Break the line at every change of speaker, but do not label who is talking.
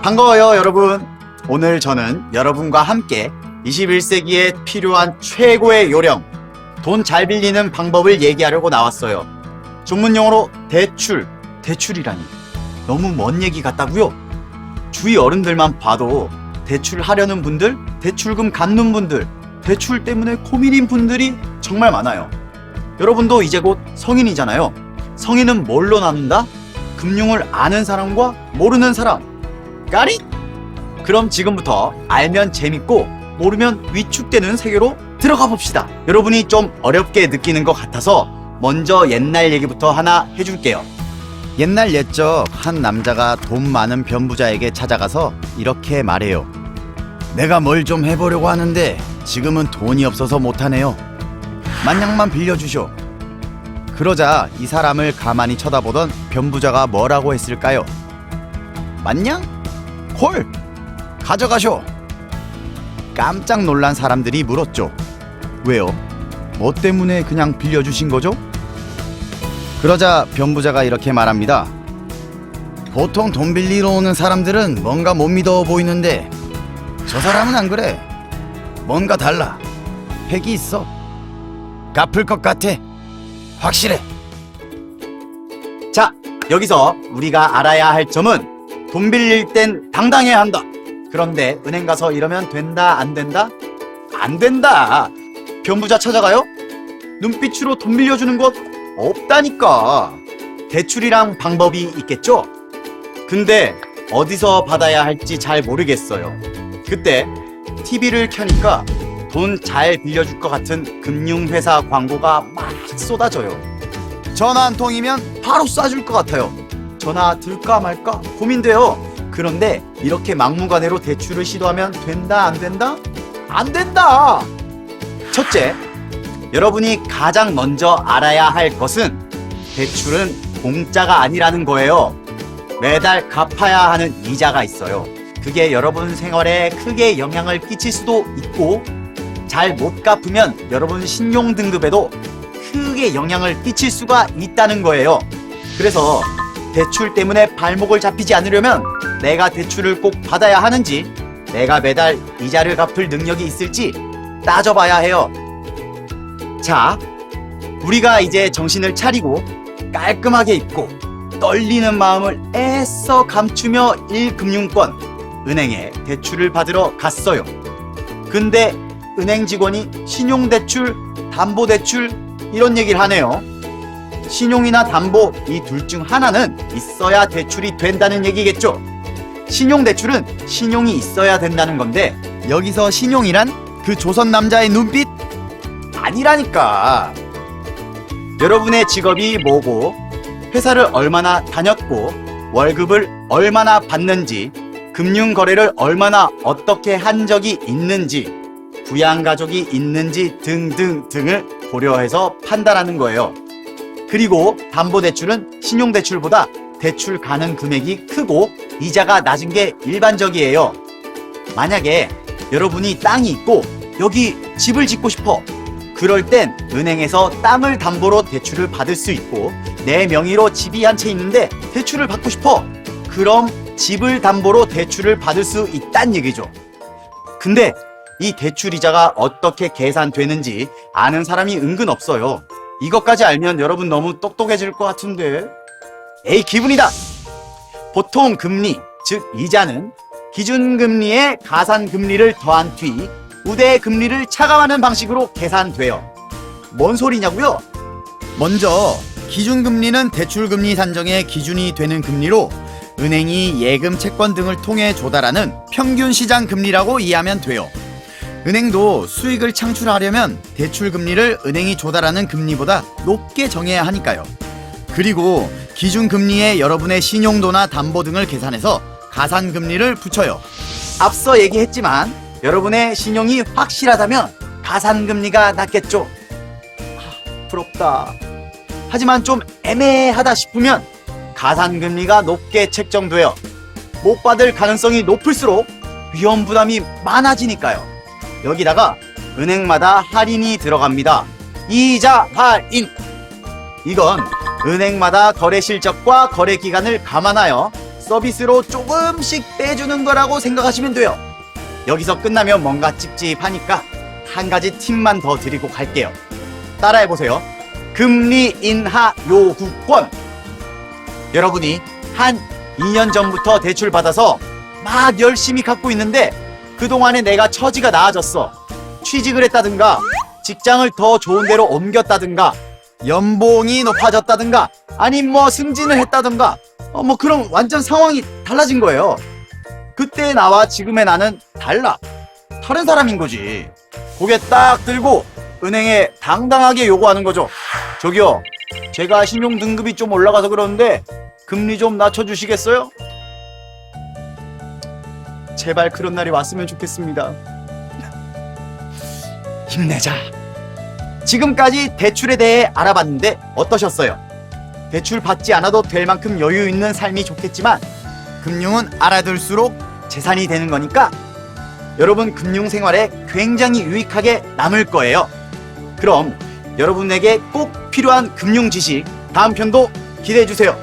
반가워요, 여러분. 오늘 저는 여러분과 함께 21세기에 필요한 최고의 요령, 돈 잘 빌리는 방법을 얘기하려고 나왔어요. 전문용어로 대출이라니 너무 먼 얘기 같다고요? 주위 어른들만 봐도 대출하려는 분들, 대출금 갚는 분들, 대출 때문에 고민인 분들이 정말 많아요. 여러분도 이제 곧 성인이잖아요. 성인은 뭘로 나눈다? 금융을 아는 사람과 모르는 사람. 까리? 그럼 지금부터 알면 재밌고 모르면 위축되는 세계로 들어가 봅시다. 여러분이 좀 어렵게 느끼는 것 같아서 먼저 옛날 얘기부터 하나 해줄게요. 옛날 옛적 한 남자가 돈 많은 변부자에게 찾아가서 이렇게 말해요. 내가 뭘 좀 해보려고 하는데 지금은 돈이 없어서 못하네요. 만냥만 빌려주쇼. 그러자 이 사람을 가만히 쳐다보던 변부자가 뭐라고 했을까요? 만냥? 콜! 가져가쇼! 깜짝 놀란 사람들이 물었죠. 왜요? 뭐 때문에 그냥 빌려주신 거죠? 그러자 변부자가 이렇게 말합니다. 보통 돈 빌리러 오는 사람들은 뭔가 못 믿어 보이는데 저 사람은 안 그래. 뭔가 달라. 핵이 있어. 갚을 것 같아. 확실해. 자, 여기서 우리가 알아야 할 점은 돈 빌릴 땐 당당해야 한다. 그런데 은행 가서 이러면 된다, 안 된다? 안 된다. 변부자 찾아가요? 눈빛으로 돈 빌려주는 것 없다니까. 대출이랑 방법이 있겠죠? 근데 어디서 받아야 할지 잘 모르겠어요. 그때 TV를 켜니까 돈 잘 빌려줄 것 같은 금융회사 광고가 막 쏟아져요. 전화 한 통이면 바로 쏴줄 것 같아요. 전화 들까 말까 고민돼요. 그런데 이렇게 막무가내로 대출을 시도하면 된다, 안 된다? 안 된다! 첫째, 여러분이 가장 먼저 알아야 할 것은 대출은 공짜가 아니라는 거예요. 매달 갚아야 하는 이자가 있어요. 그게 여러분 생활에 크게 영향을 끼칠 수도 있고 잘 못 갚으면 여러분 신용 등급에도 크게 영향을 끼칠 수가 있다는 거예요. 그래서 대출 때문에 발목을 잡히지 않으려면 내가 대출을 꼭 받아야 하는지, 내가 매달 이자를 갚을 능력이 있을지 따져봐야 해요. 자, 우리가 이제 정신을 차리고 깔끔하게 입고 떨리는 마음을 애써 감추며 1금융권 은행에 대출을 받으러 갔어요. 근데 은행 직원이 신용대출, 담보대출 이런 얘기를 하네요. 신용이나 담보 이 둘 중 하나는 있어야 대출이 된다는 얘기겠죠. 신용대출은 신용이 있어야 된다는 건데 여기서 신용이란 그 조선 남자의 눈빛? 아니라니까. 여러분의 직업이 뭐고 회사를 얼마나 다녔고 월급을 얼마나 받는지 금융거래를 얼마나 어떻게 한 적이 있는지 부양가족이 있는지 등등등을 고려해서 판단하는 거예요. 그리고 담보대출은 신용대출보다 대출 가능 금액이 크고 이자가 낮은 게 일반적이에요. 만약에 여러분이 땅이 있고 여기 집을 짓고 싶어. 그럴 땐 은행에서 땅을 담보로 대출을 받을 수 있고 내 명의로 집이 한 채 있는데 대출을 받고 싶어. 그럼 집을 담보로 대출을 받을 수 있다는 얘기죠. 근데 이 대출 이자가 어떻게 계산되는지 아는 사람이 은근 없어요. 이것까지 알면 여러분 너무 똑똑해질 것 같은데. 에이, 기분이다. 보통 금리, 즉 이자는 기준금리에 가산금리를 더한 뒤 우대금리를 차감하는 방식으로 계산돼요. 뭔 소리냐고요? 먼저 기준금리는 대출금리 산정의 기준이 되는 금리로 은행이 예금, 채권 등을 통해 조달하는 평균 시장 금리라고 이해하면 돼요. 은행도 수익을 창출하려면 대출금리를 은행이 조달하는 금리보다 높게 정해야 하니까요. 그리고 기준금리에 여러분의 신용도나 담보 등을 계산해서 가산금리를 붙여요. 앞서 얘기했지만 여러분의 신용이 확실하다면 가산금리가 낮겠죠. 부럽다. 하지만 좀 애매하다 싶으면 가산금리가 높게 책정돼요. 못 받을 가능성이 높을수록 위험 부담이 많아지니까요. 여기다가 은행마다 할인이 들어갑니다. 이자 할인. 이건 은행마다 거래 실적과 거래 기간을 감안하여 서비스로 조금씩 떼주는 거라고 생각하시면 돼요. 여기서 끝나면 뭔가 찝찝하니까 한 가지 팁만 더 드리고 갈게요. 따라해보세요. 금리 인하 요구권. 여러분이 한 2년 전부터 대출 받아서 막 열심히 갚고 있는데 그동안에 내가 처지가 나아졌어. 취직을 했다든가 직장을 더 좋은 데로 옮겼다든가 연봉이 높아졌다든가 아님 뭐 승진을 했다든가 뭐 그런 완전 상황이 달라진 거예요. 그때 나와 지금의 나는 달라. 다른 사람인 거지. 고개 딱 들고 은행에 당당하게 요구하는 거죠. 저기요, 제가 신용 등급이 좀 올라가서 그러는데 금리 좀 낮춰주시겠어요? 제발 그런 날이 왔으면 좋겠습니다. 힘내자. 지금까지 대출에 대해 알아봤는데 어떠셨어요? 대출 받지 않아도 될 만큼 여유 있는 삶이 좋겠지만 금융은 알아둘수록 재산이 되는 거니까 여러분 금융 생활에 굉장히 유익하게 남을 거예요. 그럼 여러분에게 꼭 필요한 금융 지식 다음 편도 기대해 주세요.